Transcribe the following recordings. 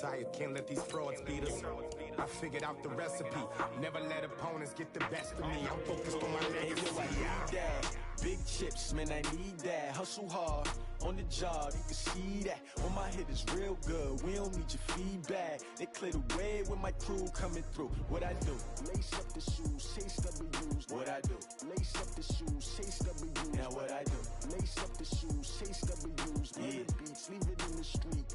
tired, can't let these frauds beat us. I figured out the recipe, never let opponents get the best of me. I'm focused on my legacy. I need that. Big chips, man, I need that. Hustle hard, on the job, you can see that. When my hit is real good, we don't need your feedback. They clear the way when my crew coming through. What I do? Lace up the shoes, chase W's. What I do? Lace up the shoes, chase W's. Now what I do? Lace up the shoes, chase W's. Yeah. Beats, leave it in the street.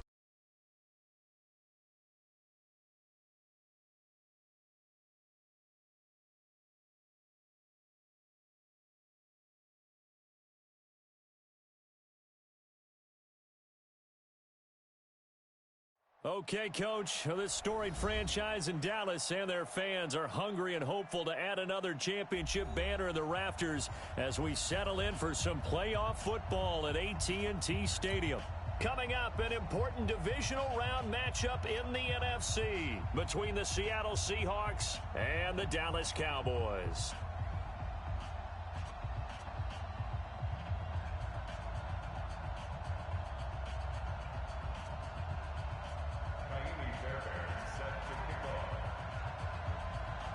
Okay, Coach, this storied franchise in Dallas and their fans are hungry and hopeful to add another championship banner in the rafters as we settle in for some playoff football at AT&T Stadium. Coming up, an important divisional round matchup in the NFC between the Seattle Seahawks and the Dallas Cowboys.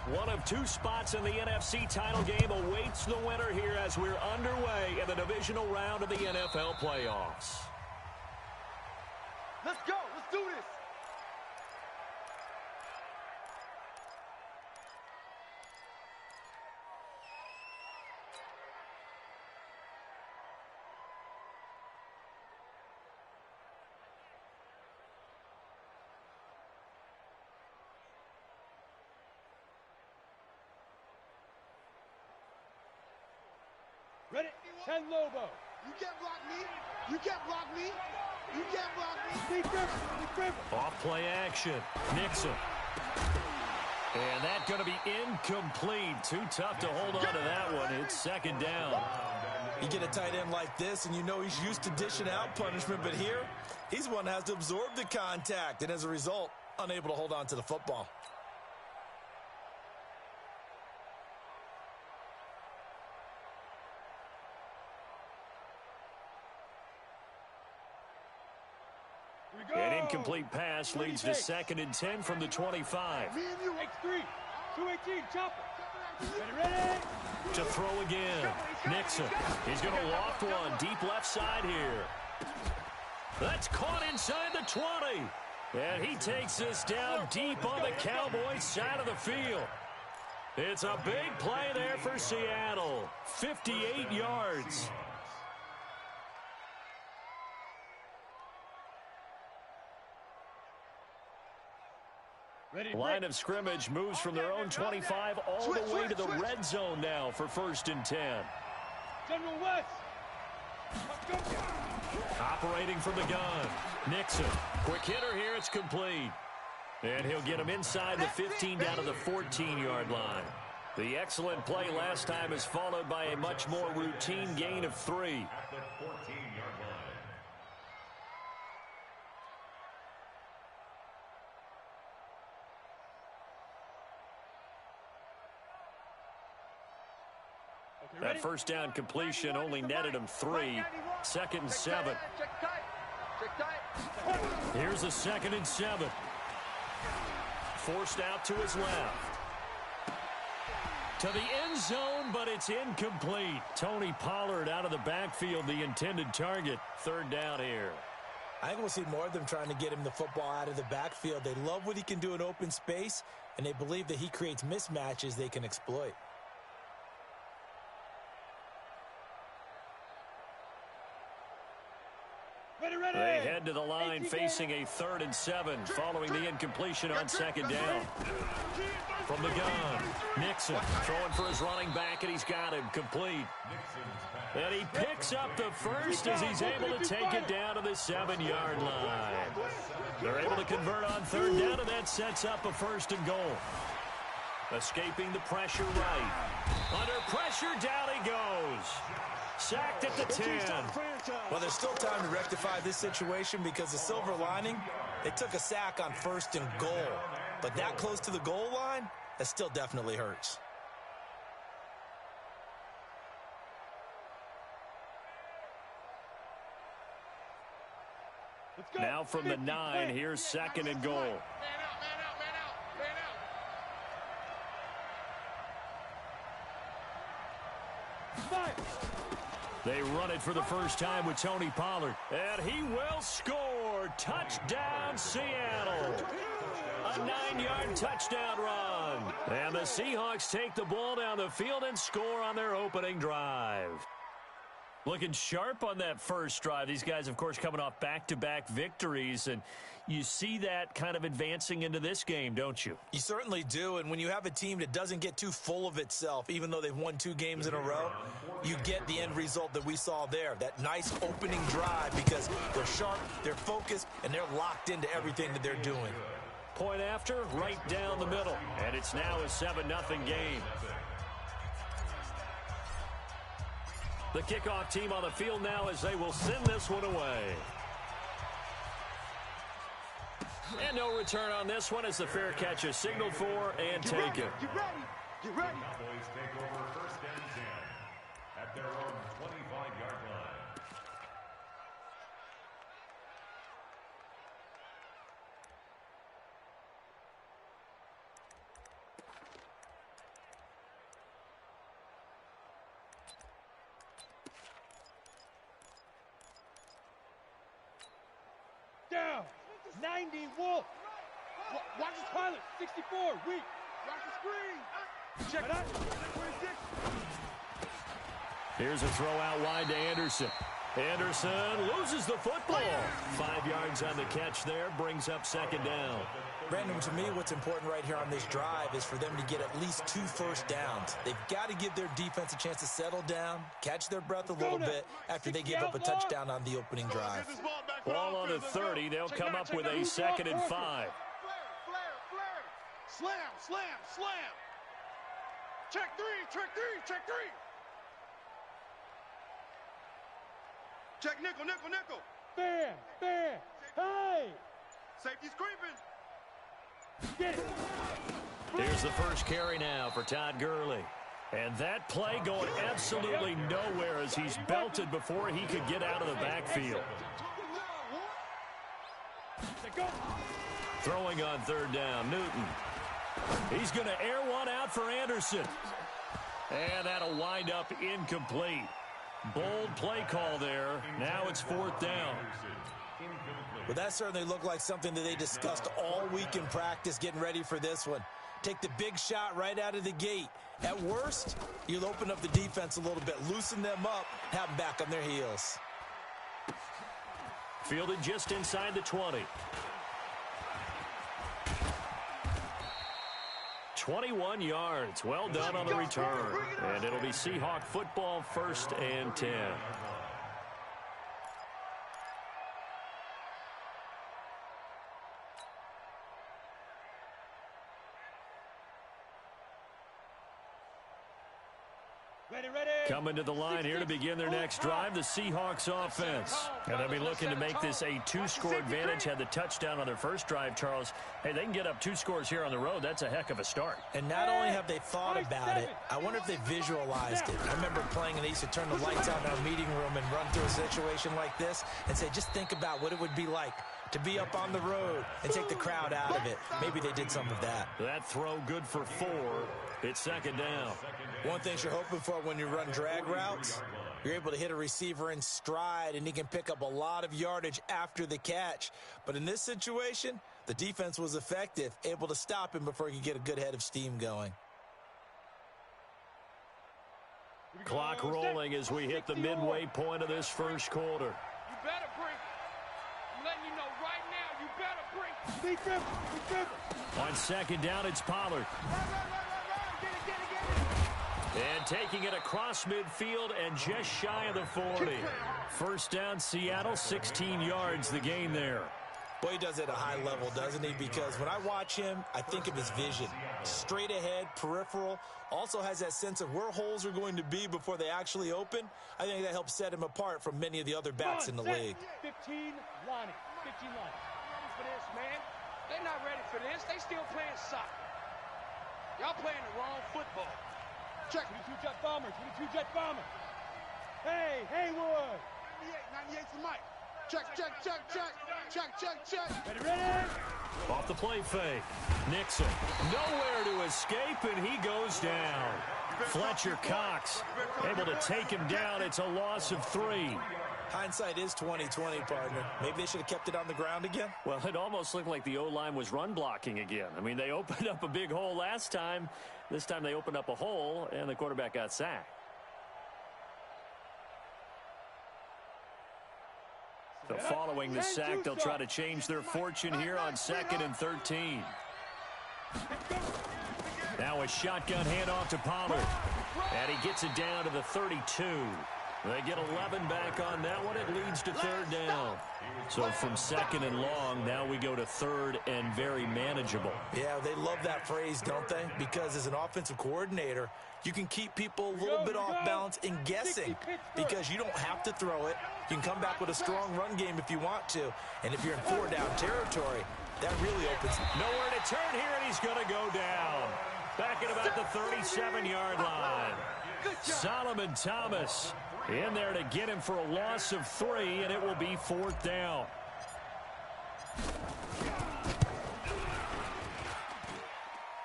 One of two spots in the NFC title game awaits the winner here as we're underway in the divisional round of the NFL playoffs. Let's go. Let's do this. Ready? 10 Lobo. You can't block me. You can't block me. You can't block me. Off play action. Nixon. And that's going to be incomplete. Too tough to hold on to that one. It's second down. You get a tight end like this, and you know he's used to dishing out punishment, but here, he's the one that has to absorb the contact, and as a result, unable to hold on to the football. An incomplete pass leads to 2nd and 10 from the 25. X3, 218, chopper. Ready? To throw again. Nixon. He's going to loft one deep left side here. That's caught inside the 20. And he takes this down deep on the Cowboys side of the field. It's a big play there for Seattle. 58 yards. Line of scrimmage moves from their own 25 all the way to the red zone now for 1st and 10. General West. Operating from the gun. Nixon. Quick hitter here. It's complete. And he'll get him inside the 15 down to the 14-yard line. The excellent play last time is followed by a much more routine gain of 3. That first down completion only netted him 3. 2nd and 7. Here's a 2nd and 7. Forced out to his left. To the end zone, but it's incomplete. Tony Pollard out of the backfield, the intended target. 3rd down here. I think we'll see more of them trying to get him the football out of the backfield. They love what he can do in open space, and they believe that he creates mismatches they can exploit. They head to the line facing a 3rd and 7 following the incompletion on 2nd down. From the gun, Nixon throwing for his running back, and he's got him complete. And he picks up the first as he's able to take it down to the 7-yard line. They're able to convert on 3rd down, and that sets up a 1st and goal. Escaping the pressure right. Under pressure, down he goes. Sacked at the 10. Well, there's still time to rectify this situation because the silver lining, they took a sack on 1st and goal. But that close to the goal line, that still definitely hurts. Now from the 9, here's 2nd and goal. Man out, man out, man out, man out. They run it for the first time with Tony Pollard. And he will score. Touchdown, Seattle. A 9-yard touchdown run. And the Seahawks take the ball down the field and score on their opening drive. Looking sharp on that first drive. These guys, of course, coming off back-to-back victories, and you see that kind of advancing into this game, don't you? You certainly do, and when you have a team that doesn't get too full of itself, even though they've won 2 games in a row, you get the end result that we saw there, that nice opening drive, because they're sharp, they're focused, and they're locked into everything that they're doing. Point after, right down the middle, and it's now a 7-0 game. The kickoff team on the field now as they will send this one away. And no return on this one as the fair catch is signaled for and taken. Get ready, get ready. Cowboys take over 1st and 10 at their own 25-yard line. Down. 90, Wolf. Watch his pilot. 64, weak. Watch the screen. Check it out. Here's a throw out wide to Anderson. Anderson loses the football. 5 yards on the catch there, brings up 2nd down. Brandon, to me, what's important right here on this drive is for them to get at least 2 first downs. They've got to give their defense a chance to settle down, catch their breath a little bit after they give up a touchdown on the opening drive. Ball on the 30. They'll come up with a 2nd and 5. Flare. Slam, slam, slam. Check 3, check 3, check 3. Check nickel, nickel, nickel. Fair. Hey. Safety's creeping. Get it. Here's the first carry now for Todd Gurley. And that play going absolutely nowhere as he's belted before he could get out of the backfield. Throwing on 3rd down, Newton. He's going to air one out for Anderson. And that'll wind up incomplete. Bold play call there. Now it's 4th down. Well, that certainly looked like something that they discussed all week in practice getting ready for this one. Take the big shot right out of the gate. At worst, you'll open up the defense a little bit, loosen them up, have them back on their heels. Fielded just inside the 20. 21 yards. Well done on the return. And it'll be Seahawk football, 1st and 10. Coming to the line here to begin their next drive, the Seahawks offense. And they'll be looking to make this a 2-score advantage. Had the touchdown on their first drive, Charles. Hey, they can get up 2 scores here on the road. That's a heck of a start. And not only have they thought about it, I wonder if they visualized it. I remember playing and they used to turn the lights out in our meeting room and run through a situation like this and say, just think about what it would be like to be up on the road and take the crowd out of it. Maybe they did some of that. That throw good for 4. It's 2nd down. One thing you're hoping for when you run drag routes, you're able to hit a receiver in stride and he can pick up a lot of yardage after the catch. But in this situation, the defense was effective, able to stop him before he could get a good head of steam going. Clock rolling as we hit the midway point of this first quarter. You better break. I'm letting you know right now, you better break. On 2nd down, it's Pollard. And taking it across midfield and just shy of the 40. 1st down, Seattle, 16 yards the gain there. Boy, he does it at a high level, doesn't he? Because when I watch him, I think of his vision. Straight ahead, peripheral, also has that sense of where holes are going to be before they actually open. I think that helps set him apart from many of the other backs in the league. 15 Lonnie. 15 Lonnie. Ready for this, man. They're not ready for this. They still playing soccer. Y'all playing the wrong football. Check. 22 jet bomber. 22 jet bomber. Hey, Haywood. 98's the mic. Check. Ready? Off the play fake. Nixon, nowhere to escape, and he goes down. Fletcher Cox able to take him down. It's a loss of 3. Hindsight is 20/20, partner. Maybe they should have kept it on the ground again. Well, it almost looked like the O-line was run blocking again. I mean, they opened up a big hole last time. This time they opened up a hole, and the quarterback got sacked. So following the sack, they'll try to change their fortune here on 2nd and 13. Now a shotgun handoff to Pollard. And he gets it down to the 32. They get 11 back on that one. It leads to 3rd down. So from 2nd and long, now we go to 3rd and very manageable. Yeah, they love that phrase, don't they? Because as an offensive coordinator, you can keep people a little bit off balance and guessing because you don't have to throw it. You can come back with a strong run game if you want to. And if you're in 4-down territory, that really opens. Nowhere to turn here, and he's going to go down. Back at about the 37-yard line. Solomon Thomas in there to get him for a loss of 3, and it will be 4th down.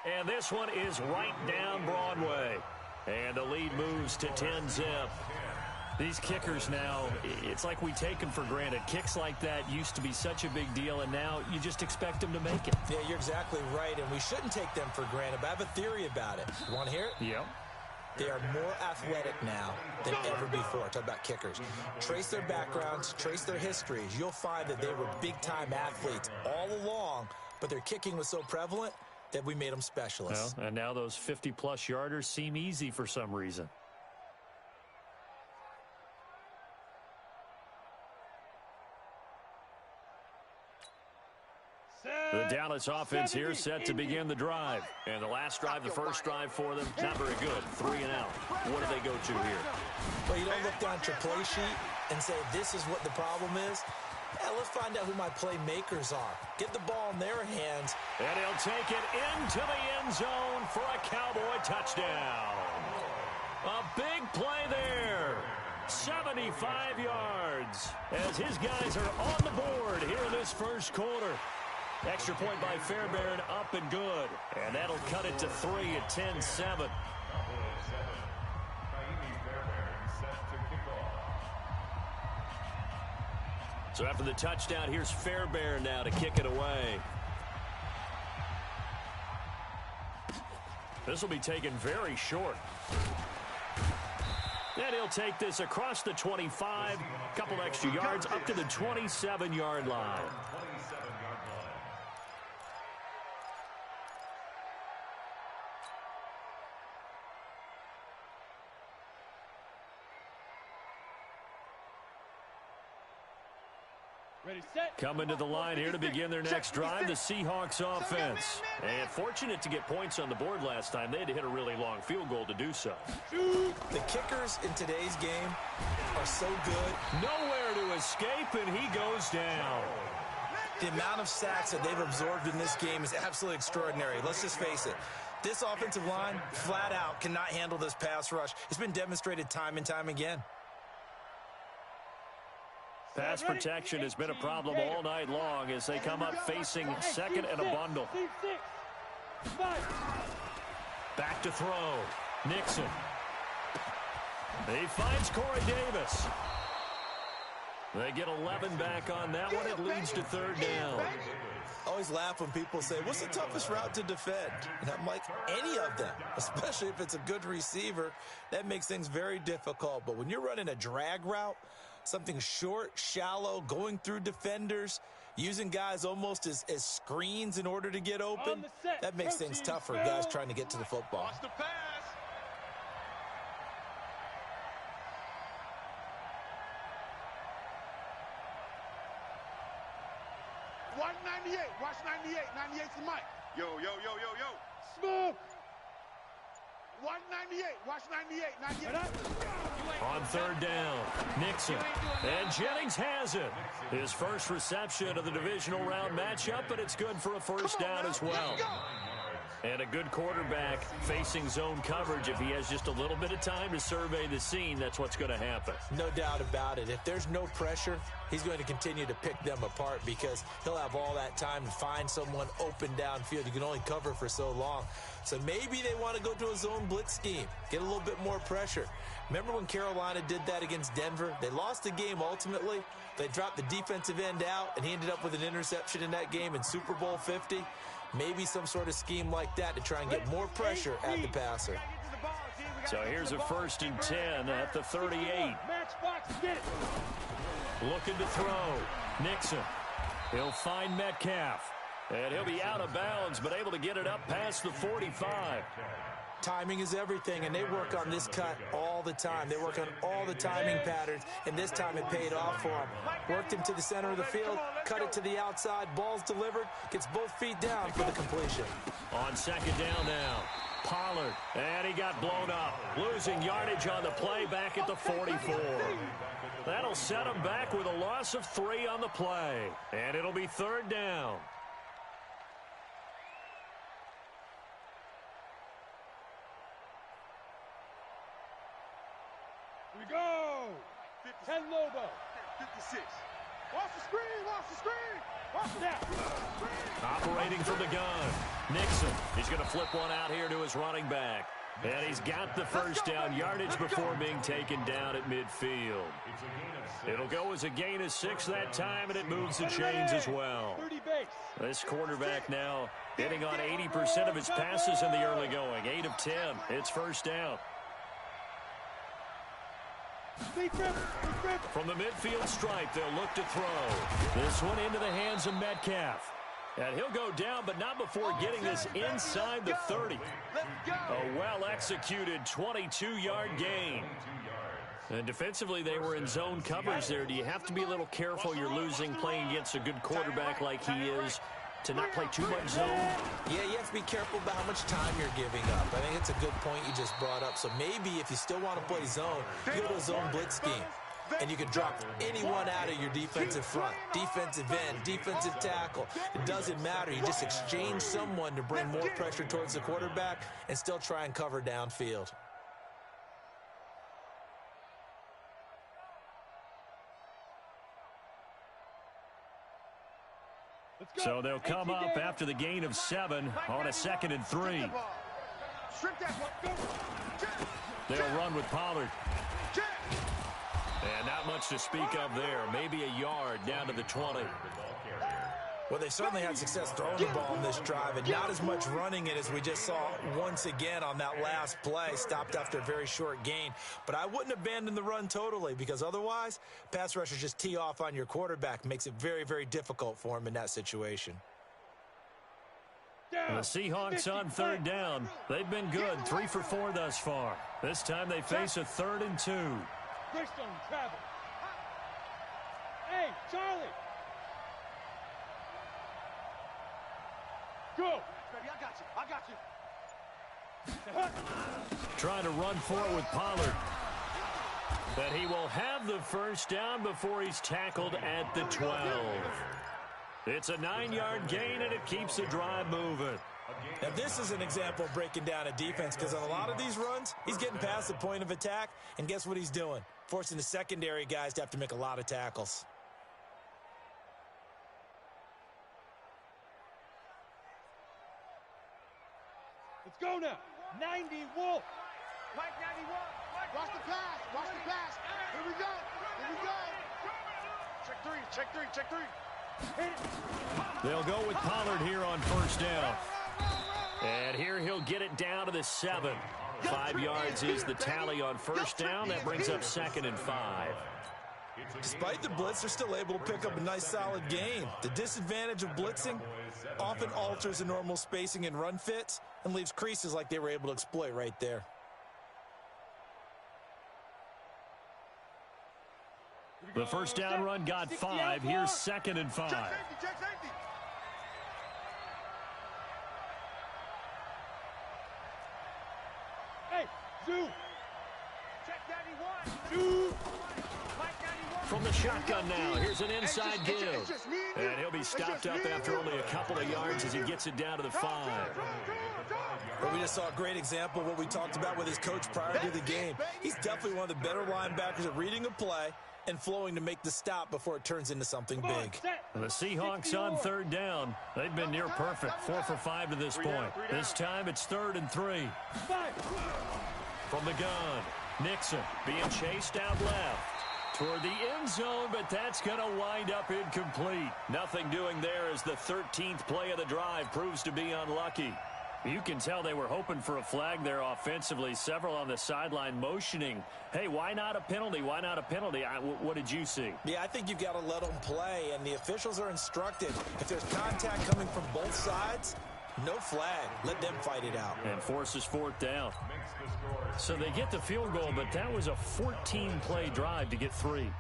And this one is right down Broadway. And the lead moves to 10-zip. These kickers now, it's like we take them for granted. Kicks like that used to be such a big deal, and now you just expect them to make it. Yeah, you're exactly right, and we shouldn't take them for granted, but I have a theory about it. You want to hear it? Yep. They are more athletic now than ever before. Talk about kickers. Trace their backgrounds, trace their histories. You'll find that they were big-time athletes all along, but their kicking was so prevalent that we made them specialists. Well, and now those 50-plus yarders seem easy for some reason. The Dallas offense here set to begin the drive. And the last drive, the first drive for them, not very good. 3 and out. What do they go to here? Well, you don't look down at your play sheet and say, this is what the problem is. Yeah, let's find out who my playmakers are. Get the ball in their hands. And he'll take it into the end zone for a Cowboy touchdown. A big play there. 75 yards as his guys are on the board here in this first quarter. Extra point by Fairbairn, up and good. And that'll cut it to 3 at 10-7. So after the touchdown, here's Fairbairn now to kick it away. This will be taken very short. And he'll take this across the 25, couple extra yards up to the 27-yard line. Ready, set. Coming to the line here to begin their next drive, the Seahawks offense. And fortunate to get points on the board last time. They had to hit a really long field goal to do so. The kickers in today's game are so good. Nowhere to escape, and he goes down. The amount of sacks that they've absorbed in this game is absolutely extraordinary. Let's just face it. This offensive line, flat out, cannot handle this pass rush. It's been demonstrated time and time again. Pass protection has been a problem all night long as they come up facing second and a bundle. Back to throw. Nixon. He finds Corey Davis. They get 11 back on that one. It leads to 3rd down. I always laugh when people say, what's the toughest route to defend? And I'm like, any of them, especially if it's a good receiver. That makes things very difficult. But when you're running a drag route, something short, shallow, going through defenders, using guys almost as screens in order to get open, that makes things tough for guys trying to get to the football. Watch the pass. Watch 98. Watch 98. 98's the mic. Yo. Smoke. Watch 98. Watch 98. 98. On 3rd down, Nixon. And Jennings has it. His first reception of the divisional round matchup, but it's good for a first down as well. And a good quarterback facing zone coverage, if he has just a little bit of time to survey the scene, that's what's going to happen. No doubt about it. If there's no pressure, he's going to continue to pick them apart because he'll have all that time to find someone open downfield. You can only cover for so long. So maybe they want to go to a zone blitz scheme, get a little bit more pressure. Remember when Carolina did that against Denver? They lost the game ultimately. They dropped the defensive end out, and he ended up with an interception in that game in Super Bowl 50. Maybe some sort of scheme like that to try and get more pressure at the passer. So here's a 1st and 10 at the 38. Looking to throw. Nixon. He'll find Metcalf. And he'll be out of bounds, but able to get it up past the 45. Timing is everything, and they work on this cut all the time. They work on all the timing patterns, and this time it paid off for him. Worked him to the center of the field, cut it to the outside, ball's delivered, gets both feet down for the completion. On 2nd down now, Pollard, and he got blown up. Losing yardage on the play back at the 44. That'll set him back with a loss of 3 on the play, and it'll be 3rd down. We go! 10 Lobo. 56. Watch the screen, watch the screen! Watch that! Operating from the gun. Nixon, he's going to flip one out here to his running back. And he's got the 1st down yardage before being taken down at midfield. It'll go as a gain of 6 that time, and it moves the chains as well. This quarterback now hitting on 80% of his passes in the early going. 8 of 10. It's 1st down. From the midfield stripe, they'll look to throw. This one into the hands of Metcalf. And he'll go down, but not before getting this inside the 30. A well-executed 22-yard gain. And defensively, they were in zone coverage there. Do you have to be a little careful? You're losing playing against a good quarterback like he is, to not play too much zone? Yeah, you have to be careful about how much time you're giving up. I think it's a good point you just brought up. So maybe if you still want to play zone, you go to a zone blitz scheme. And you can drop anyone out of your defensive front, defensive end, defensive tackle. It doesn't matter. You just exchange someone to bring more pressure towards the quarterback and still try and cover downfield. So they'll come up after the gain of 7 on a 2nd and 3. They'll run with Pollard. And not much to speak of there. Maybe a yard down to the 20. Well, they certainly had success throwing the ball in this drive, and not as much running it as we just saw once again on that last play. Stopped after a very short gain. But I wouldn't abandon the run totally, because otherwise, pass rushers just tee off on your quarterback. Makes it very, very difficult for him in that situation. The Seahawks on 3rd down. They've been good, 3 for 4 thus far. This time they face a 3rd and 2. Greystone, travel. Hey, Charlie. Go. Baby, I got you. Trying to run forward with Pollard. But he will have the 1st down before he's tackled at the 12. It's a 9-yard gain, and it keeps the drive moving. Now, this is an example of breaking down a defense, because on a lot of these runs, he's getting past the point of attack, and guess what he's doing? Forcing the secondary guys to have to make a lot of tackles. Let's go now. 90 Wolf. Mike 91. Watch the pass. Watch the pass. Here we go. Here we go. Check 3. Check 3. Check 3. They'll go with Pollard here on 1st down. And here he'll get it down to the 7. 5 yards is the tally on 1st down. That brings up 2nd and 5. Despite the blitz, they're still able to pick up a nice solid gain. The disadvantage of blitzing often alters the normal spacing and run fits and leaves creases like they were able to exploit right there. The 1st down run got 5. Here's 2nd and 5. Hey, Zoo. Check 91. Zoo. Mike 91. from the shotgun now. Here's an inside give. And he'll be stopped up after only a couple of yards as he gets it down to the 5. Well, we just saw a great example of what we talked about with his coach prior to the game. He's definitely one of the better linebackers at reading a play and flowing to make the stop before it turns into something big. The Seahawks on 3rd down. They've been near perfect, 4 for 5 to this point. This time it's 3rd and 3. From the gun, Nixon being chased out left toward the end zone, but that's going to wind up incomplete. Nothing doing there as the 13th play of the drive proves to be unlucky. You can tell they were hoping for a flag there offensively. Several on the sideline motioning, hey, why not a penalty? Why not a penalty? What did you see? Yeah, I think you've got to let them play, and the officials are instructed. If there's contact coming from both sides, no flag. Let them fight it out. And forces 4th down. So they get the field goal, but that was a 14-play drive to get 3. You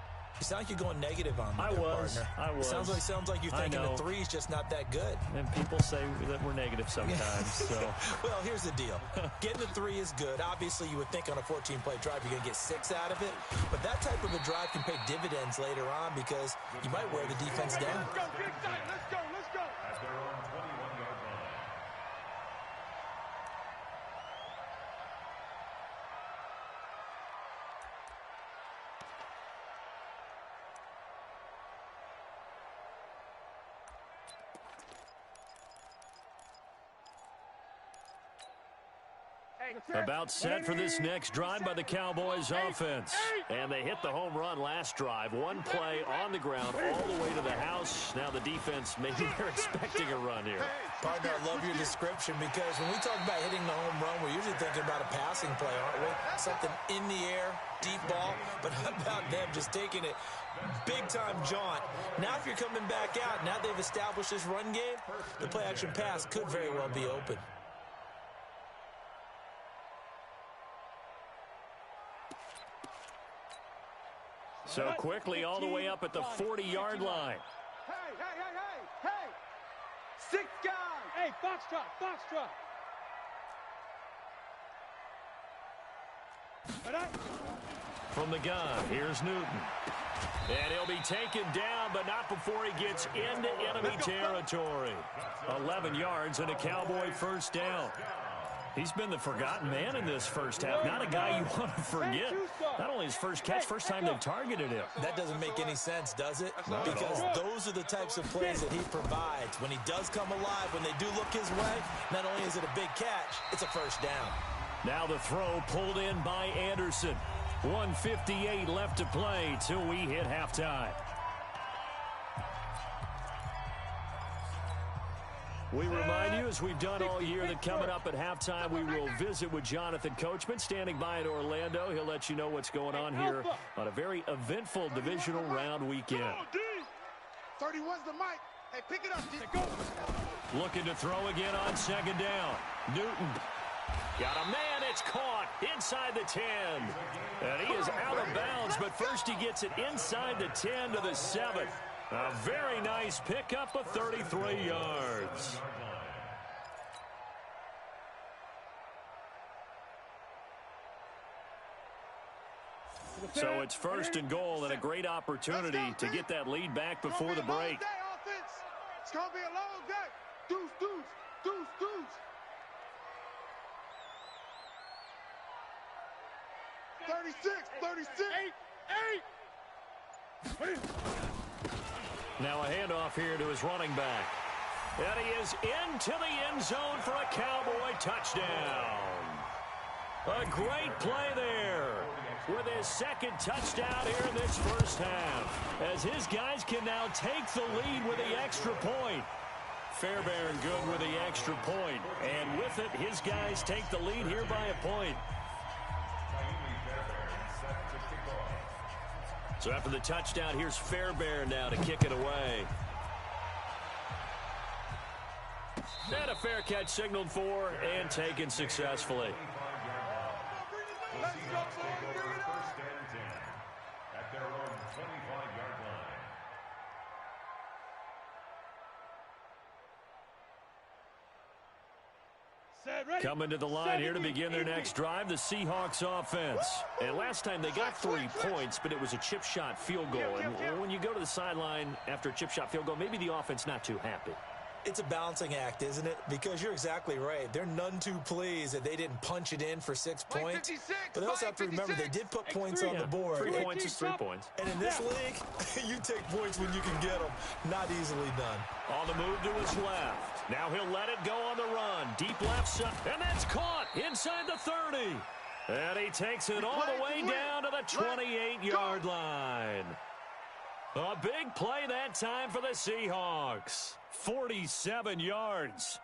sound like you're going negative on me, I was. Sounds like you're thinking the 3 is just not that good. And people say that we're negative sometimes. So. Well, here's the deal. Getting the 3 is good. Obviously, you would think on a 14-play drive you're going to get 6 out of it. But that type of a drive can pay dividends later on because you might wear the defense down. Let's go, let's go, let's go. At their own 21-yard line. About set for this next drive by the Cowboys offense. And they hit the home run last drive. One play on the ground all the way to the house. Now the defense, maybe they're expecting a run here. Partner, I love your description because when we talk about hitting the home run, we're usually thinking about a passing play, aren't we? Something in the air, deep ball. But how about them just taking it big-time jaunt? Now if you're coming back out, now they've established this run game, the play-action pass could very well be open. So quickly all the way up at the 40-yard line. Hey! 6 guys! Hey, foxtrot! From the gun, here's Newton. And he'll be taken down, but not before he gets into enemy territory. 11 yards and a Cowboy first down. He's been the forgotten man in this first half. Not a guy you want to forget. Not only his first catch, first time they've targeted him. That doesn't make any sense, does it? Because those are the types of plays that he provides. When he does come alive, when they do look his way, not only is it a big catch, it's a first down. Now the throw pulled in by Anderson. 1:58 left to play till we hit halftime. We remind you, as we've done all year, that coming up at halftime, we will visit with Jonathan Coachman, standing by in Orlando. He'll let you know what's going on here on a very eventful divisional round weekend. 31's the mic. Hey, pick it up, D. Go. Looking to throw again on 2nd down. Newton. Got a man, it's caught inside the 10. And he is out of bounds, but first he gets it inside the 10 to the 7. A very nice pickup of 33 yards. So it's 1st and goal and a great opportunity to get that lead back before the break. It's going to be a long day. Deuce. 36. 8. Now a handoff here to his running back. And he is into the end zone for a Cowboy touchdown. A great play there with his 2nd touchdown here in this first half, as his guys can now take the lead with the extra point. Fairbairn good with the extra point, and with it, his guys take the lead here by a point. So after the touchdown, here's Fairbairn now to kick it away. And a fair catch signaled for and taken successfully. Let's go, first and 10 at their own 25-yard line. Coming to the line here to begin their next drive, the Seahawks offense. And last time they got 3 points, but it was a chip shot field goal. And when you go to the sideline after a chip shot field goal, maybe the offense not too happy. It's a balancing act, isn't it? Because you're exactly right. They're none too pleased that they didn't punch it in for 6 points. But they also have to remember they did put points on the board. 3 points is 3 points. And in this league, you take points when you can get them. Not easily done. On the move to his left. Now he'll let it go on the run. Deep left side. And that's caught inside the 30. And he takes it all the way down to the 28-yard line. A big play that time for the Seahawks. 47 yards.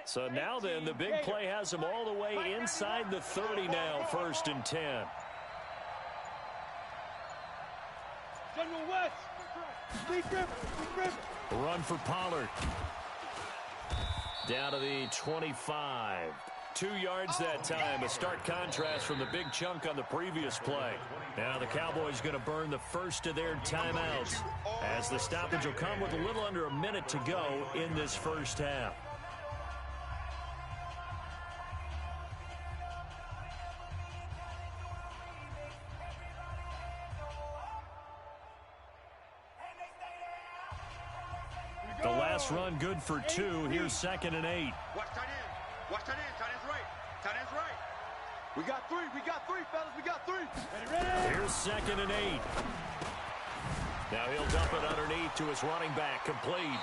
So now then, the big play has him all the way inside the 30 now, 1st and 10. General West. Run for Pollard. Down to the 25. 2 yards that time. A stark contrast from the big chunk on the previous play. Now the Cowboys going to burn the first of their timeouts, as the stoppage will come with a little under a minute to go in this first half. The last run good for 2. Here's 2nd and 8. Watch tight end. Watch tight end. Tight end's right. Tight end's right. We got 3, fellas. We got 3. Ready. Here's 2nd and 8. Now he'll dump it underneath to his running back. Complete.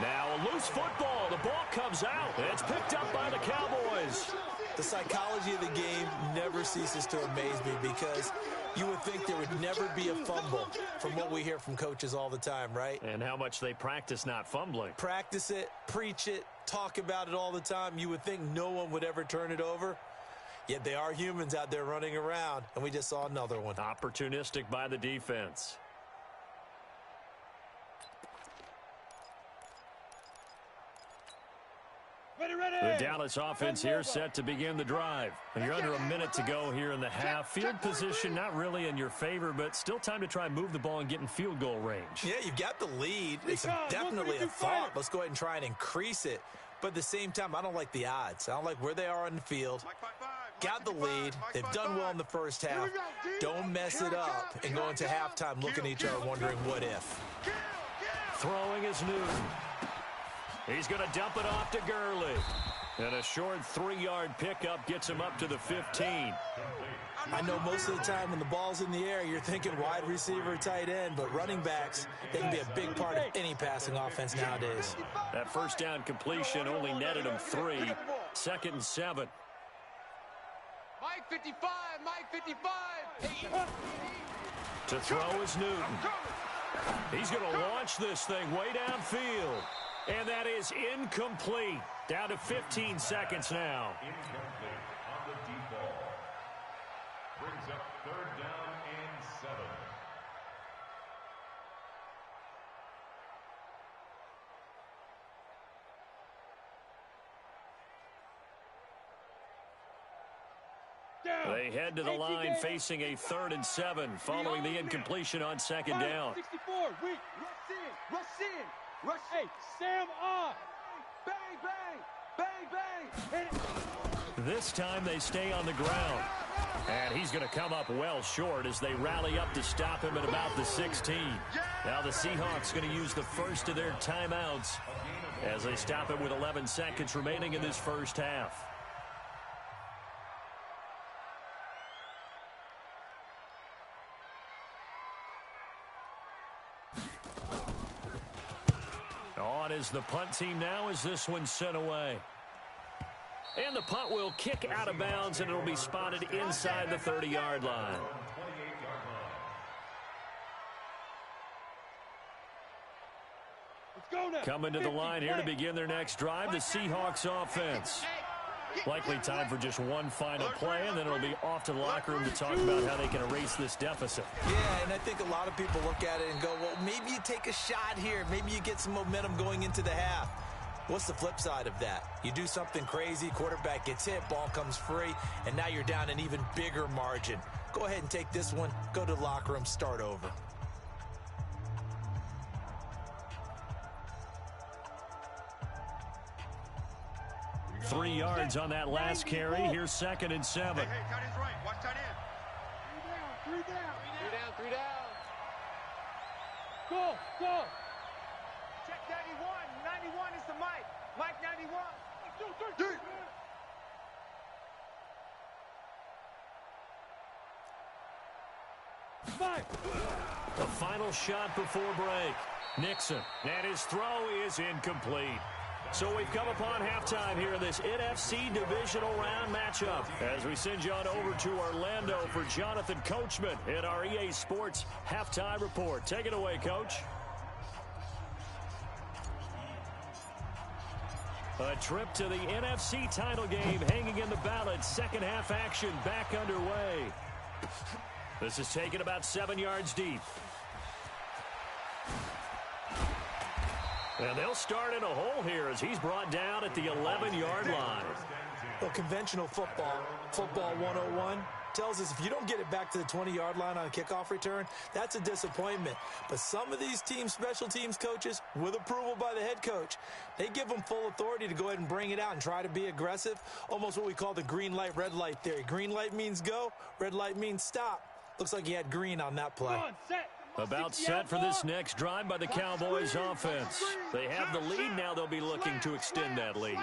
Now a loose football. The ball comes out. It's picked up by the Cowboys. The psychology of the game never ceases to amaze me, because you would think there would never be a fumble from what we hear from coaches all the time, right? And how much they practice not fumbling. Practice it, preach it, talk about it all the time. You would think no one would ever turn it over. Yet they are humans out there running around, and we just saw another one. Opportunistic by the defense. The Dallas offense here set to begin the drive. You're under a minute to go here in the half. Field position not really in your favor, but still time to try and move the ball and get in field goal range. Yeah, you've got the lead. It's definitely a thought. Let's go ahead and try and increase it. But at the same time, I don't like the odds. I don't like where they are on the field. Got the lead. They've done well in the first half. Don't mess it up and go into halftime looking at each other wondering what if. Throwing is Newton. He's going to dump it off to Gurley. And a short 3-yard pickup gets him up to the 15. I know most of the time when the ball's in the air, you're thinking wide receiver, tight end, but running backs, they can be a big part of any passing offense nowadays. That first down completion only netted him 3. 2nd and 7. Mike 55, Mike 55. To throw is Newton. He's going to launch this thing way downfield. And that is incomplete. Down to 15 seconds now. Incomplete on the deep ball. Brings up 3rd down and 7. They head to the line facing a 3rd and 7 following the incompletion on 2nd down. 64, weak. Rush in. Hey, Sam on. Bang, bang, bang, bang. This time they stay on the ground. And he's going to come up well short as they rally up to stop him at about the 16. Now the Seahawks going to use the first of their timeouts as they stop him with 11 seconds remaining in this first half. On is the punt team now as this one's sent away. And the punt will kick out of bounds, and it'll be spotted inside the 30-yard line. Coming to the line here to begin their next drive, the Seahawks offense. Likely time for just one final play, and then it'll be off to the locker room to talk about how they can erase this deficit. Yeah, and I think a lot of people look at it and go, well, maybe you take a shot here. Maybe you get some momentum going into the half. What's the flip side of that? You do something crazy, quarterback gets hit, ball comes free, and now you're down an even bigger margin. Go ahead and take this one, go to the locker room, start over. Three yards on that last carry. Here's 2nd and 7. Hey, tight end's right. Watch tight end. Three down. Go. Check 91. 91 is the Mike. Mike 91. 1, 2, 3. The final shot before break. Nixon, and his throw is incomplete. So we've come upon halftime here in this NFC Divisional Round matchup as we send you on over to Orlando for Jonathan Coachman in our EA Sports Halftime Report. Take it away, Coach. A trip to the NFC title game hanging in the balance. Second half action back underway. This is taken about 7 yards deep. And they'll start in a hole here as he's brought down at the 11-yard line. Well, conventional football 101, tells us if you don't get it back to the 20-yard line on a kickoff return, that's a disappointment. But some of these teams, special teams coaches, with approval by the head coach, they give them full authority to go ahead and bring it out and try to be aggressive, almost what we call the green light, red light theory. Green light means go, red light means stop. Looks like he had green on that play. About set for this next drive by the Cowboys offense. They have the lead. Now they'll be looking to extend that lead.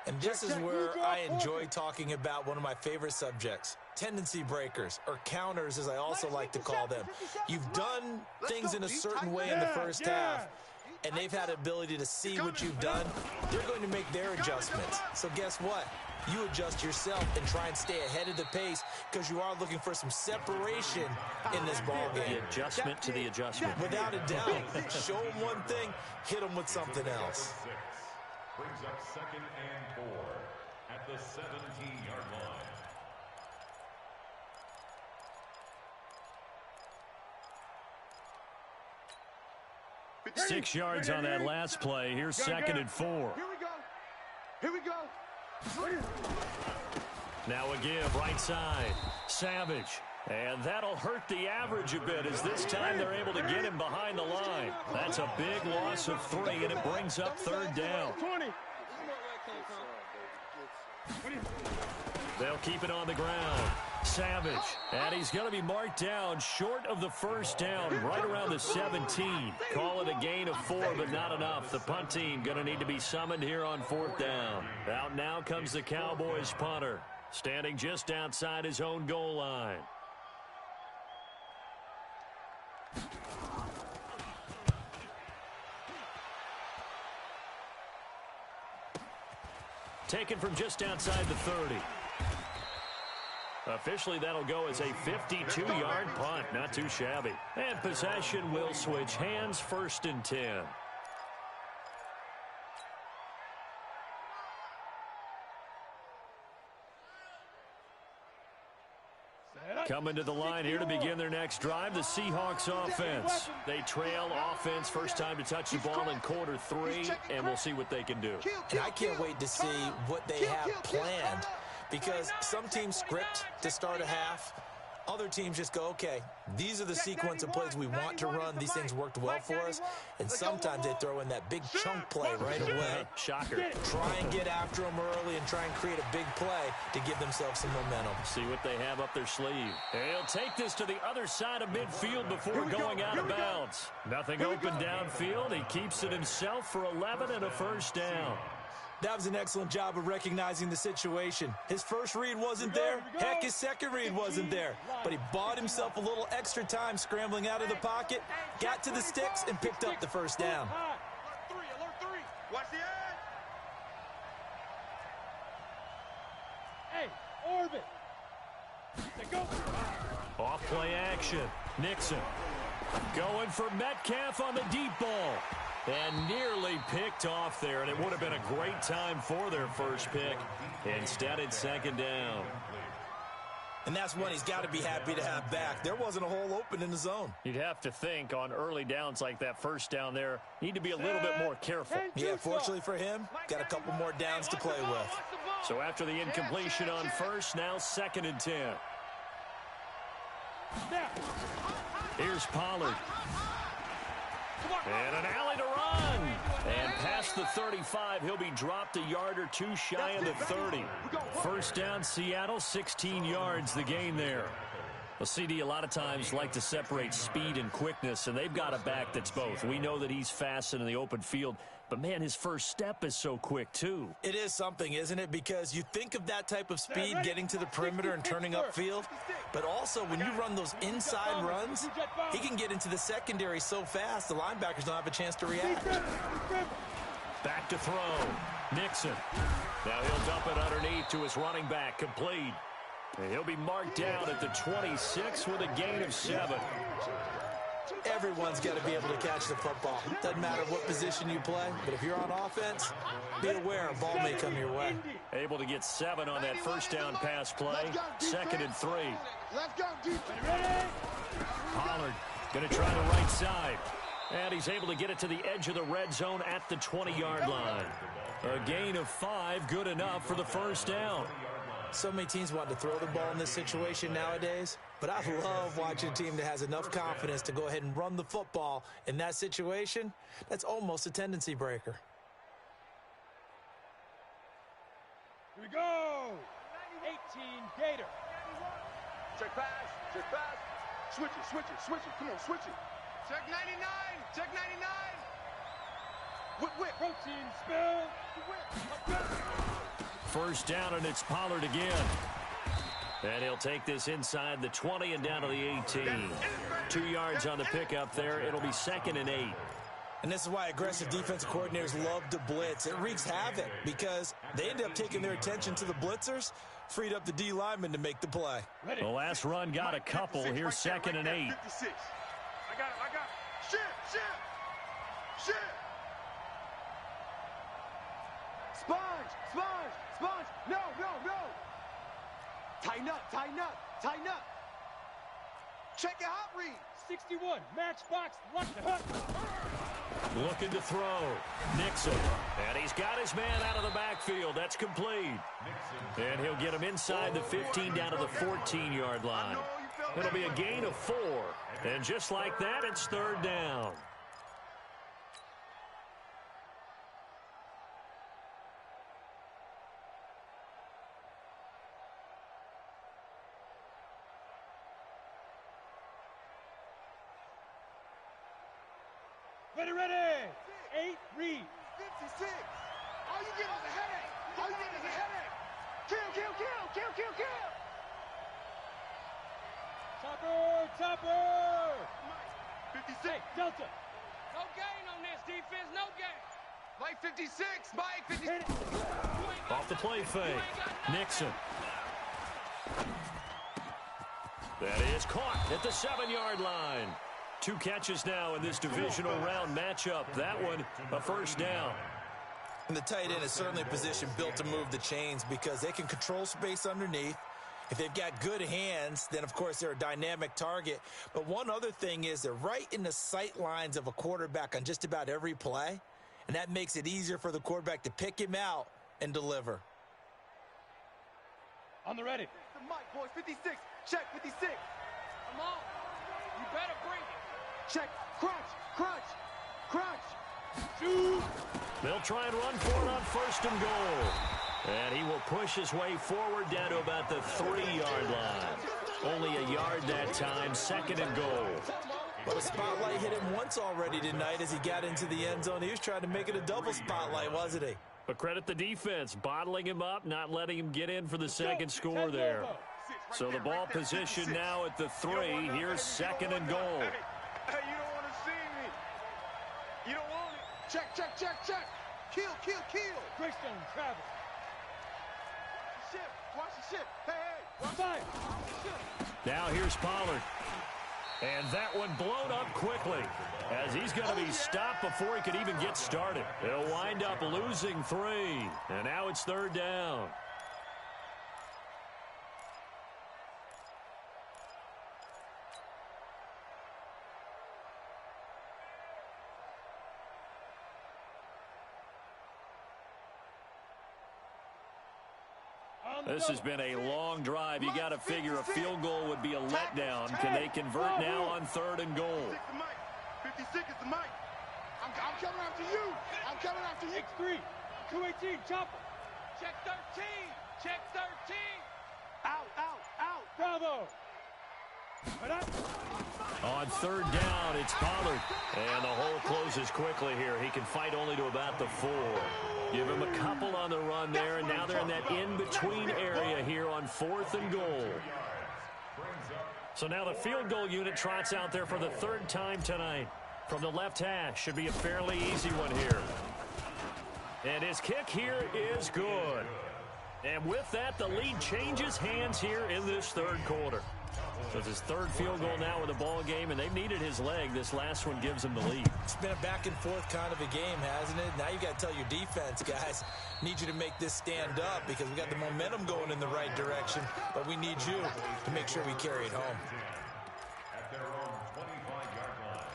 And this is where I enjoy talking about one of my favorite subjects, tendency breakers, or counters as I also like to call them. You've done things in a certain way in the first half, and they've had the ability to see what you've done. They're going to make their adjustments. So guess what? You adjust yourself and try and stay ahead of the pace because you are looking for some separation in this ball game. The adjustment to the adjustment. Without a doubt. Show them one thing, hit them with something else. Brings up 2nd and 4 at the 17-yard line. 6 yards on that last play. Here's 2nd and 4. Here we go. Now a give, right side. Savage. And that'll hurt the average a bit as this time they're able to get him behind the line. That's a big loss of 3, and it brings up 3rd down. They'll keep it on the ground. Savage. And he's going to be marked down short of the 1st down, right around the 17. Call it a gain of 4, but not enough. The punt team going to need to be summoned here on 4th down. Out now comes the Cowboys punter, standing just outside his own goal line. Taken from just outside the 30. Officially, that'll go as a 52-yard punt. Not too shabby. And possession will switch hands, 1st and 10. Coming to the line here to begin their next drive, the Seahawks offense. They trail offense, first time to touch the ball in quarter 3, and we'll see what they can do. And I can't wait to see what they have planned, because some teams script to start a half. Other teams just go, okay, these are the sequence of plays we want to run. These things worked well for us. And sometimes they throw in that big chunk play right away. Shocker. Try and get after them early and try and create a big play to give themselves some momentum. See what they have up their sleeve. He'll take this to the other side of midfield before going out of bounds. Nothing open downfield. He keeps it himself for 11 and a 1st down. That was an excellent job of recognizing the situation. His first read wasn't there. Heck, his second read wasn't there. But he bought himself a little extra time scrambling out of the pocket, got to the sticks, and picked up the 1st down. Alert 3. Watch the edge. Hey, orbit. Go. Off play action. Nixon. Going for Metcalf on the deep ball. And nearly picked off there, and it would have been a great time for their first pick. Instead, it's second down. And that's one he's got to be happy to have back. There wasn't a hole open in the zone. You'd have to think on early downs like that first down there, need to be a little bit more careful. Yeah, fortunately for him, got a couple more downs to play with. So after the incompletion on first, now 2nd and 10. Here's Pollard. And an alley to run. And past the 35, he'll be dropped a yard or two shy of the 30. First down, Seattle, 16 yards the gain there. Well, CD a lot of times like to separate speed and quickness, and they've got a back that's both. We know that he's fast in the open field, but, man, his first step is so quick, too. It is something, isn't it? Because you think of that type of speed getting to the perimeter and turning upfield, but also when you run those inside runs, he can get into the secondary so fast the linebackers don't have a chance to react. Back to throw. Nixon. Now he'll dump it underneath to his running back, complete. And he'll be marked down at the 26 with a gain of 7. Everyone's got to be able to catch the football. Doesn't matter what position you play, but if you're on offense, be aware a ball may come your way. Able to get 7 on that first down pass play. 2nd and 3. Let's go, defense. Pollard going to try the right side. And he's able to get it to the edge of the red zone at the 20-yard line. A gain of 5, good enough for the first down. So many teams want to throw the ball in this situation nowadays, but I love watching a team that has enough confidence to go ahead and run the football in that situation. That's almost a tendency breaker. Here we go. 18 Gator. Check pass. Check pass. Switch it, switch it, switch it. Come on, switch it. Check 99. Check 99. Whip. Protein spill. First down, and it's Pollard again. And he'll take this inside the 20 and down to the 18. 2 yards on the pickup there. It'll be 2nd and 8. And this is why aggressive defensive coordinators love to blitz. It wreaks havoc because they end up taking their attention to the blitzers, freed up the D lineman to make the play. The last run got a couple. Here's 2nd and 8. 56. I got it. Shit. Sponge. No. Tighten up. Check your hot read. 61, matchbox, left hook. Looking to throw. Nixon. And he's got his man out of the backfield. That's complete. And he'll get him inside the 15 down to the 14-yard line. It'll be a gain of 4. And just like that, it's 3rd down. Ready. 8, read. 56. All you get is a headache. Kill. Topper. 56. Delta. No gain on this defense, no gain. Mike 56. Mike 56. Off the play fake. Nixon. That is caught at the 7-yard line. 2 catches now in this divisional round matchup. That one, a first down. And the tight end is certainly a position built to move the chains because they can control space underneath. If they've got good hands, then, of course, they're a dynamic target. But one other thing is they're right in the sight lines of a quarterback on just about every play, and that makes it easier for the quarterback to pick him out and deliver. On the ready. The Mike, boys. 56. Check 56. Come on. You better bring it. Check. Crunch. Shoot. They'll try and run for it on 1st and goal. And he will push his way forward down to about the 3-yard line. Only a yard that time. 2nd and goal. But a spotlight hit him once already tonight as he got into the end zone. He was trying to make it a double spotlight, wasn't he? But credit the defense, bottling him up, not letting him get in for the second score there. So the ball position now at the 3. Here's 2nd and goal. Hey, you don't want to see me. You don't want it. Check. Kill. Greystone Travis. Watch the ship. Hey. Fire. Now here's Pollard. And that one blown up quickly, as he's going to be stopped before he could even get started. He'll wind up losing 3, and now it's 3rd down. This has been a long drive. You got to figure a field goal would be a letdown. Can they convert now on 3rd and goal? 56 is the mic. I'm coming after you. I'm coming after you. X3, 218, chopper. Check 13. Check 13. Out. Bravo. On 3rd down, it's Pollard. And the hole closes quickly here. He can fight only to about the 4. Give him a couple on the run there, and now they're in that in-between area here on 4th and goal. So now the field goal unit trots out there for the 3rd time tonight. From the left hash, should be a fairly easy one here. And his kick here is good. And with that, the lead changes hands here in this 3rd quarter. So it's his 3rd field goal now with the ball game, and they've needed his leg. This last one gives him the lead. It's been a back-and-forth kind of a game, hasn't it? Now you've got to tell your defense, guys, need you to make this stand up because we got the momentum going in the right direction, but we need you to make sure we carry it home. At their own 25-yard line.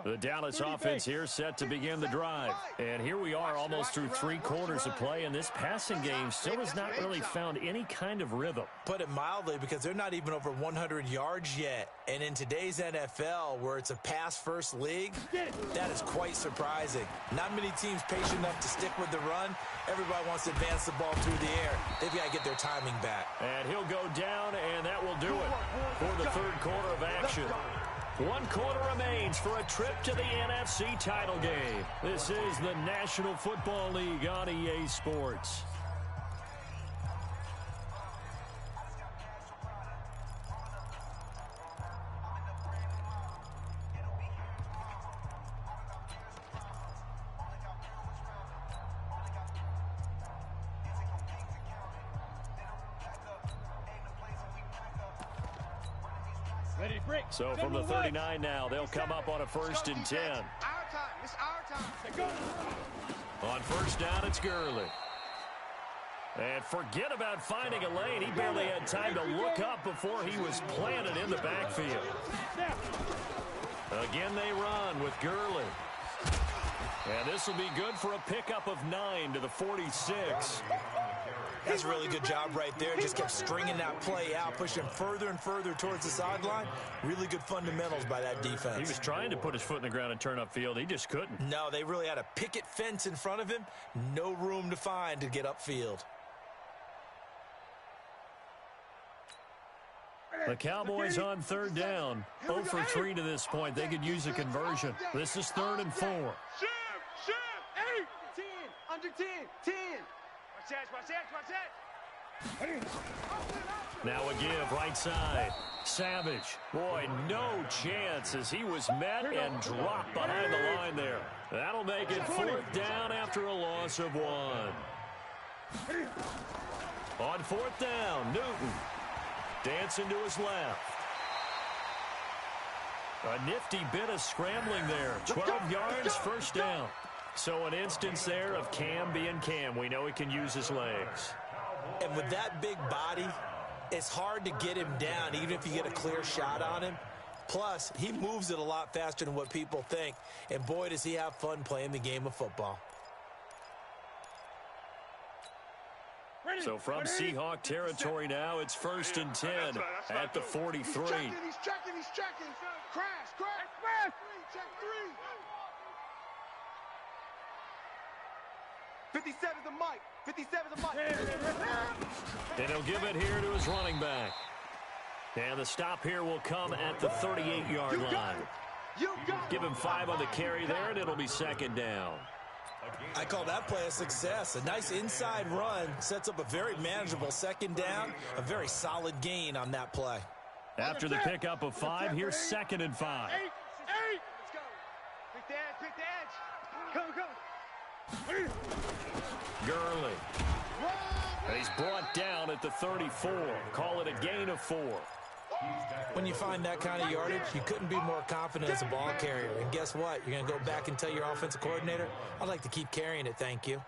The Dallas offense here set to begin the drive. And here we are almost through 3 quarters of play, and this passing game still has not really found any kind of rhythm. Put it mildly, because they're not even over 100 yards yet. And in today's NFL, where it's a pass-first league, that is quite surprising. Not many teams patient enough to stick with the run. Everybody wants to advance the ball through the air. They've got to get their timing back. And he'll go down, and that will do it for the 3rd quarter of action. 1 quarter remains for a trip to the NFC title game. This is the National Football League on EA Sports. So from the 39 now, they'll come up on a 1st and 10. Our time. It's our time. On 1st down, it's Gurley. And forget about finding a lane. He barely had time to look up before he was planted in the backfield. Again, they run with Gurley. And this will be good for a pickup of 9 to the 46. That's a really good job right there. Just kept stringing that play out, pushing him further and further towards the sideline. Really good fundamentals by that defense. He was trying to put his foot in the ground and turn upfield. He just couldn't. No, they really had a picket fence in front of him. No room to find to get upfield. The Cowboys on 3rd down. 0 for 3 to this point. They could use a conversion. This is 3rd and 4. Shift, 8, 10, under 10, 10. Watch that. Now a give, right side. Savage. Boy, no chance as he was met and dropped behind the line there. That'll make it 4th down after a loss of 1. On 4th down, Newton. Dancing to his left. A nifty bit of scrambling there. 12 yards, 1st down. So an instance there of Cam being Cam. We know he can use his legs. And with that big body, it's hard to get him down, even if you get a clear shot on him. Plus, he moves it a lot faster than what people think. And boy, does he have fun playing the game of football. So from Seahawk territory now, it's 1st and 10 at the 43. He's checking. Crash. Check 3. 57 is the mic. 57 is the mic. And he'll give it here to his running back. And the stop here will come at the 38-yard line. Give him 5 on the carry there, and it'll be 2nd down. I call that play a success. A nice inside run sets up a very manageable second down, a very solid gain on that play. After the pickup of 5, here's 2nd and 5. Eight. Let's go. Pick the edge. Come. Gurley. And he's brought down at the 34. Call it a gain of 4. When you find that kind of yardage, you couldn't be more confident as a ball carrier. And guess what? You're going to go back and tell your offensive coordinator, I'd like to keep carrying it, thank you.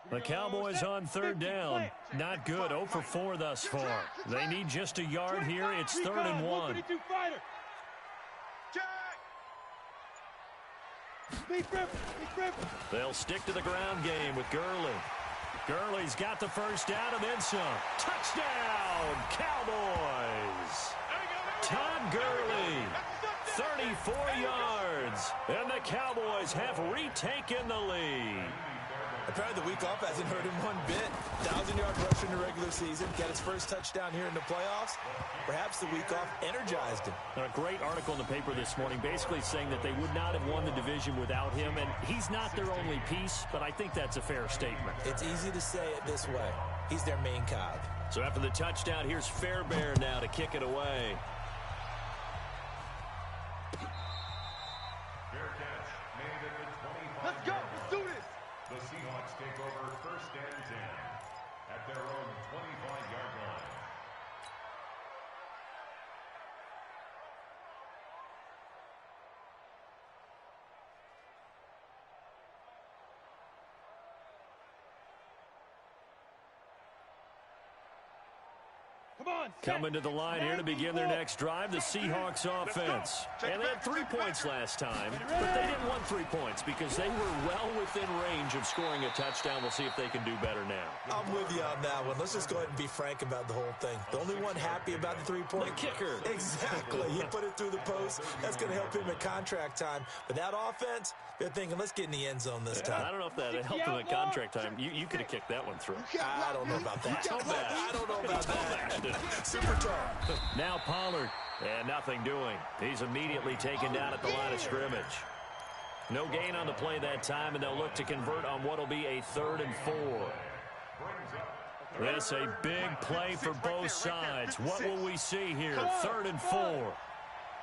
The Cowboys on 3rd down. Not good. 0 for 4 thus far. They need just a yard here. It's 3rd and 1. They'll stick to the ground game with Gurley. Gurley's got the first down and then some. Touchdown, Cowboys. Todd Gurley, 34 yards. And the Cowboys have retaken the lead. Apparently the week off hasn't hurt him one bit. 1,000-yard rush in the regular season. Got his first touchdown here in the playoffs. Perhaps the week off energized him. A great article in the paper this morning basically saying that they would not have won the division without him. And he's not their only piece, but I think that's a fair statement. It's easy to say it this way. He's their main cog. So after the touchdown, here's Fairbairn now to kick it away. Fair catch made at the 25. Let's go. Let's do this. The Seahawks take over 1st and 10 at their own 25-yard line. Coming to the line here to begin their next drive, the Seahawks offense. And they had 3 points last time, but they didn't want 3 points because they were well within range of scoring a touchdown. We'll see if they can do better now. I'm with you on that one. Let's just go ahead and be frank about the whole thing. The only one happy about the 3-point? The kicker. Exactly. He put it through the post. That's going to help him at contract time. But that offense, they're thinking, let's get in the end zone this time. I don't know if that helped him at contract time. You could have kicked that one through. I don't know about that. I don't know about that. Super tall. Now Pollard, and nothing doing. He's immediately taken down at the line of scrimmage. No gain on the play that time, and they'll look to convert on what will be a 3rd and 4. This a big play for both sides. What will we see here? 3rd and 4.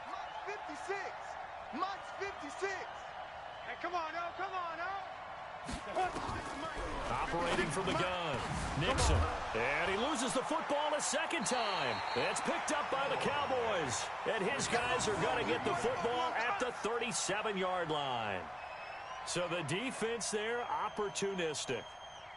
Mike's 56. Mike's 56. Hey, come on, oh, come on, oh. Operating from the gun, Nixon, and he loses the football a second time. It's picked up by the Cowboys, and his guys are going to get the football at the 37-yard line. So the defense there, opportunistic.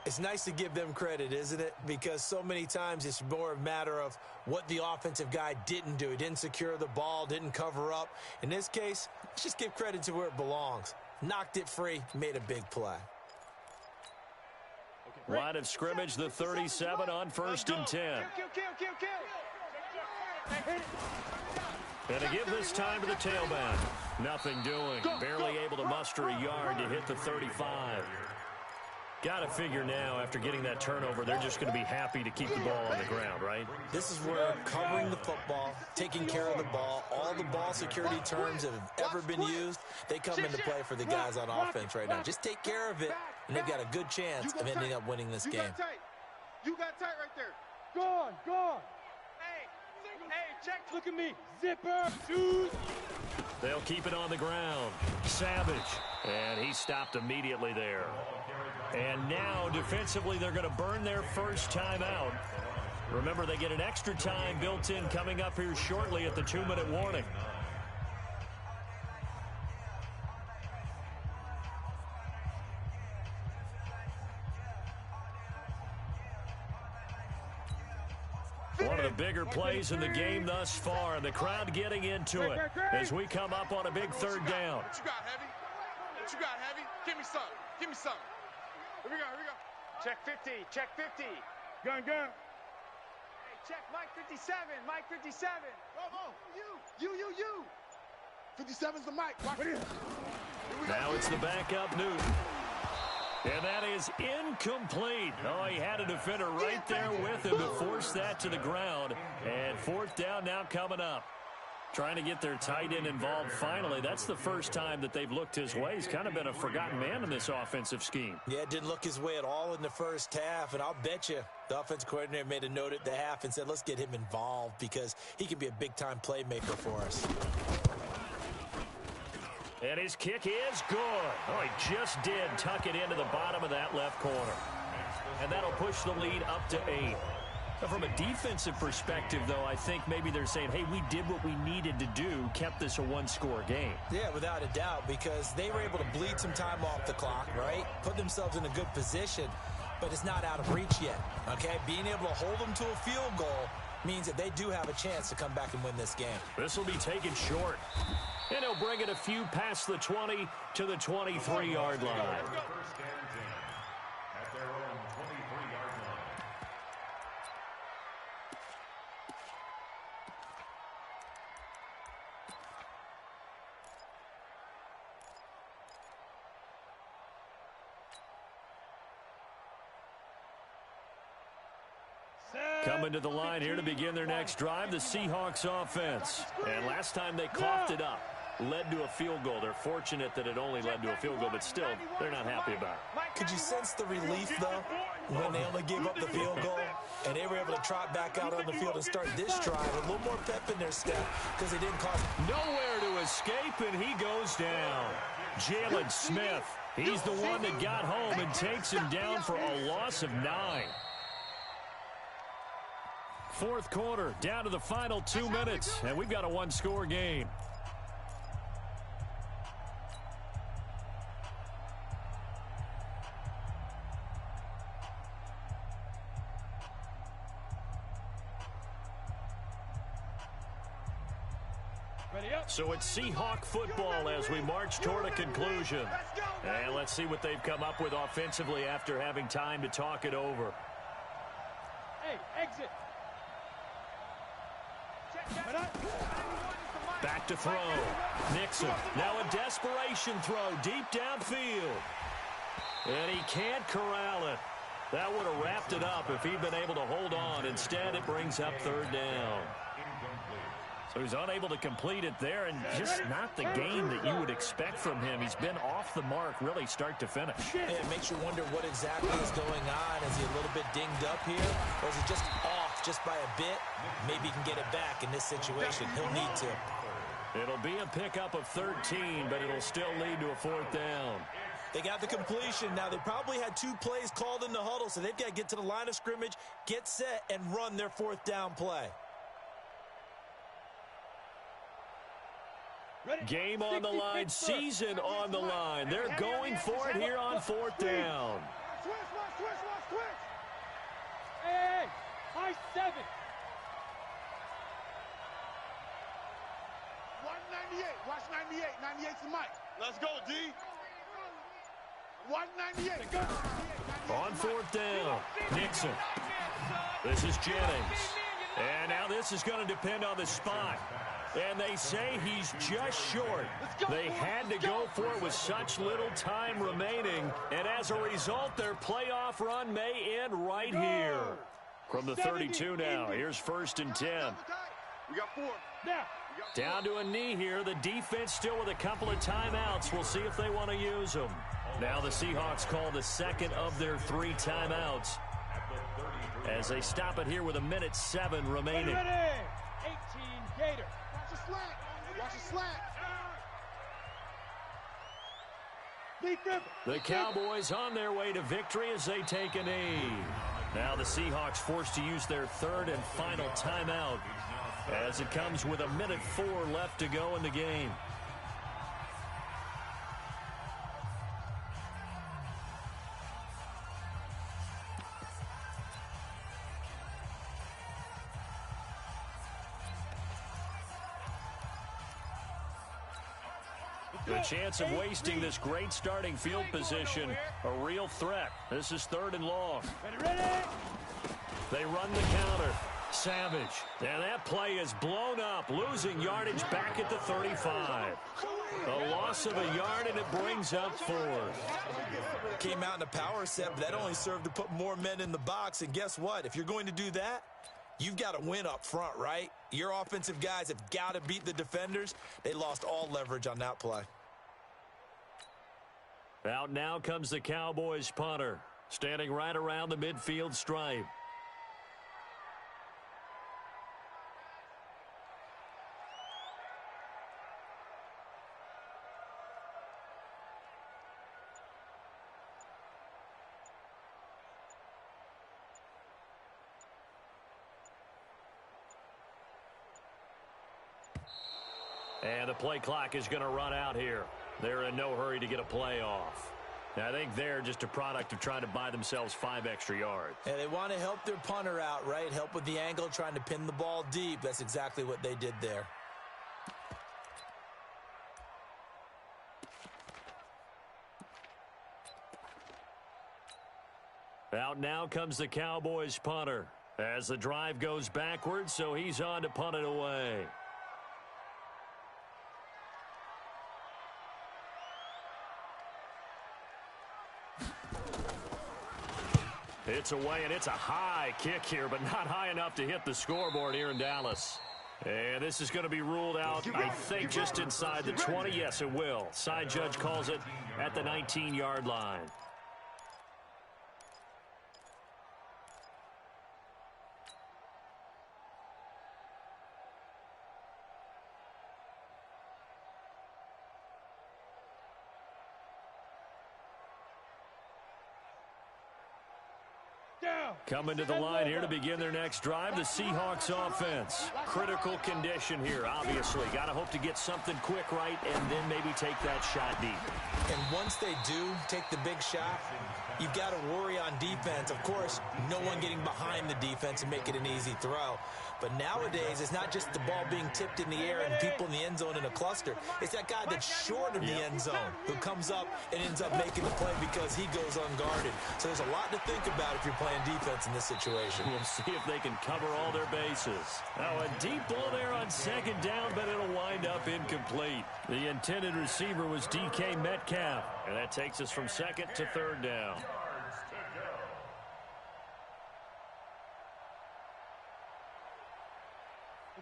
It's nice to give them credit, isn't it? Because so many times it's more a matter of what the offensive guy didn't do. He didn't secure the ball, didn't cover up. In this case, let's just give credit to where it belongs. Knocked it free, made a big play. Line of scrimmage, the 37 on 1st and 10. And to give this time to the tailback. Nothing doing. Barely able to muster a yard to hit the 35. Got to figure now, after getting that turnover, they're just going to be happy to keep the ball on the ground, right? This is where covering the football, taking care of the ball, all the ball security terms that have ever been used, they come into play for the guys on offense right now. Just take care of it, and they've got a good chance of ending up winning this game. You got tight right there. Gone. Hey, check. Look at me. Zipper. Shoes. They'll keep it on the ground. Savage. And he stopped immediately there. And now, defensively, they're going to burn their first timeout. Remember, they get an extra time built in coming up here shortly at the 2-minute warning. One of the bigger plays in the game thus far, and the crowd getting into it as we come up on a big 3rd down. What you got, Heavy? What you got, Heavy? Give me something. Give me something. Here we go. Check 50. Check 50. Gun. Hey, check Mike 57. Mike 57. Oh, you. 57's the mic. Watch it. Now it's the backup Newton. And that is incomplete. Oh, he had a defender right there with him to force that to the ground. And fourth down now coming up. Trying to get their tight end involved finally. That's the first time that they've looked his way. He's kind of been a forgotten man in this offensive scheme. Yeah, didn't look his way at all in the first half. And I'll bet you the offense coordinator made a note at the half and said, let's get him involved because he can be a big-time playmaker for us. And his kick is good. Oh, he just did tuck it into the bottom of that left corner. And that'll push the lead up to 8. Now, from a defensive perspective, though, I think maybe they're saying, hey, we did what we needed to do, kept this a one-score game. Yeah, without a doubt, because they were able to bleed some time off the clock, right? Put themselves in a good position, but it's not out of reach yet, okay? Being able to hold them to a field goal means that they do have a chance to come back and win this game. This will be taken short. And he'll bring it a few past the 20 to the 23-yard line. At their own 23-yard line. Coming to the line here to begin their next drive, the Seahawks offense. And last time they coughed it up, led to a field goal. They're fortunate that it only led to a field goal, but still, they're not happy about it. Could you sense the relief, though, when they only gave up the field goal and they were able to trot back out on the field and start this drive with a little more pep in their step because they didn't cost nowhere to escape, and he goes down. Jalen Smith, he's the one that got home and takes him down for a loss of 9. Fourth quarter, down to the final 2 minutes, and we've got a one-score game. So it's Seahawk football as we march toward a conclusion. And let's see what they've come up with offensively after having time to talk it over. Hey, exit. Back to throw. Nixon. Now a desperation throw deep downfield. And he can't corral it. That would have wrapped it up if he'd been able to hold on. Instead, it brings up third down. So he's unable to complete it there, and just not the game that you would expect from him. He's been off the mark, really, start to finish. Yeah, it makes you wonder what exactly is going on. Is he a little bit dinged up here, or is he just off just by a bit? Maybe he can get it back in this situation. He'll need to. It'll be a pickup of 13, but it'll still lead to a fourth down. They got the completion. Now, they probably had 2 plays called in the huddle, so they've got to get to the line of scrimmage, get set, and run their fourth down play. Game on the line, season on the line. They're going for it here on fourth down. Switch. Hey, high 7. 198. Watch 98. 98's the mic. Let's go, D. 198. Go. On fourth down, Nixon. This is Jennings. And now this is going to depend on the spot. And they say he's just short. They had to go for it with such little time remaining. And as a result, their playoff run may end right here. From the 32 now, here's 1st and 10. We got 4. Now. Down to a knee here. The defense still with a couple of timeouts. We'll see if they want to use them. Now the Seahawks call the second of their 3 timeouts as they stop it here with 1:07 remaining. Ready. 18 Gator. Watch the slant. Watch the slant. The Cowboys on their way to victory as they take a knee. Now the Seahawks forced to use their 3rd and final timeout as it comes with 1:04 left to go in the game. The chance of wasting this great starting field position, a real threat. This is 3rd and long. Ready. They run the counter. Savage. And that play is blown up, losing yardage back at the 35. A loss of a yard, and it brings up 4th. Came out in a power set, but that only served to put more men in the box. And guess what? If you're going to do that, you've got to win up front, right? Your offensive guys have got to beat the defenders. They lost all leverage on that play. Out now comes the Cowboys punter, standing right around the midfield stripe. And the play clock is going to run out here. They're in no hurry to get a play off. Now, I think they're just a product of trying to buy themselves 5 extra yards. And they want to help their punter out, right? Help with the angle, trying to pin the ball deep. That's exactly what they did there. Out now comes the Cowboys punter as the drive goes backwards, so he's on to punt it away. It's away, and it's a high kick here, but not high enough to hit the scoreboard here in Dallas. And this is going to be ruled out, I think, just inside the 20. Yes, it will. Side judge calls it at the 19-yard line. Coming to the line here to begin their next drive, the Seahawks offense. Critical condition here, obviously. Got to hope to get something quick right and then maybe take that shot deep. And once they do take the big shot, you've got to worry on defense. Of course, no one getting behind the defense and make it an easy throw. But nowadays, it's not just the ball being tipped in the air and people in the end zone in a cluster. It's that guy that's short of the end zone who comes up and ends up making the play because he goes unguarded. So there's a lot to think about if you're playing defense in this situation. We'll see if they can cover all their bases. Now, a deep ball there on second down, but it'll wind up incomplete. The intended receiver was DK Metcalf, and that takes us from second to third down.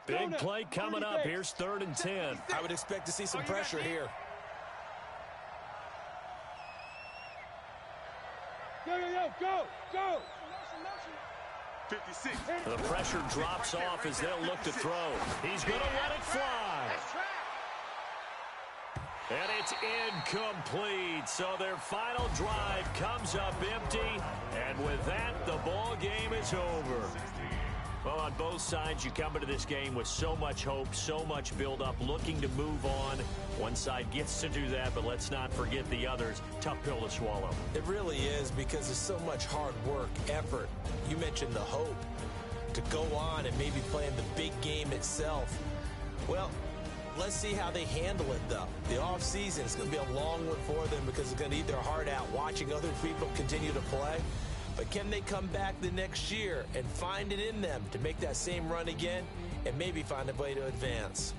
Big play coming up. Here's 3rd and 10. I would expect to see some pressure here. Go! 56. The pressure drops off as they'll look to throw. He's going to let it fly. And it's incomplete. So their final drive comes up empty. And with that, the ball game is over. Well, on both sides, you come into this game with so much hope, so much build-up, looking to move on. One side gets to do that, but let's not forget the others. Tough pill to swallow. It really is, because there's so much hard work, effort. You mentioned the hope to go on and maybe play in the big game itself. Well, let's see how they handle it, though. The offseason is going to be a long one for them because they're going to eat their heart out watching other people continue to play. But can they come back the next year and find it in them to make that same run again and maybe find a way to advance?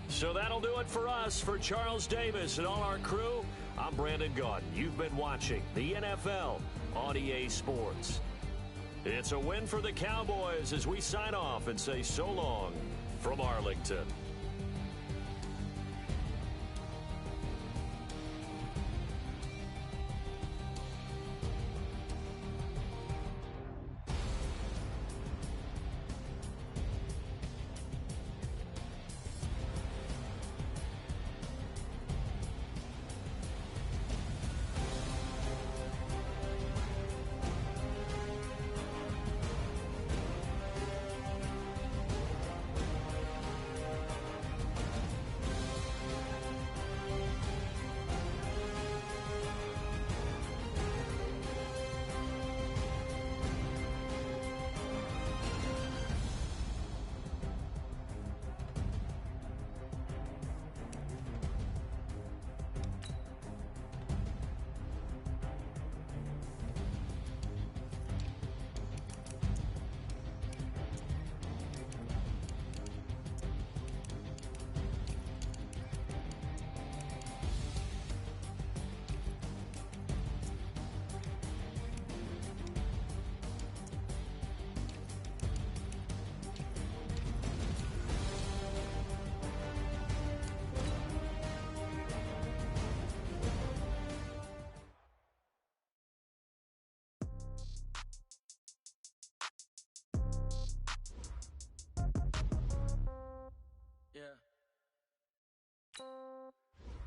So that'll do it for us. For Charles Davis and all our crew, I'm Brandon Gaudin. You've been watching the NFL on EA Sports. It's a win for the Cowboys as we sign off and say so long from Arlington.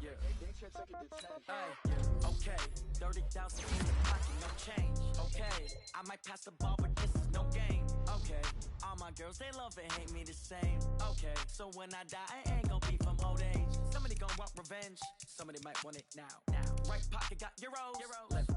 Hey, okay, 30,000 in the pocket, no change. Okay, I might pass the ball, but this is no game. Okay, all my girls, they love and hate me the same. Okay, so when I die, I ain't gon' be from old age. Somebody gon' want revenge, somebody might want it now. Right pocket got euros, left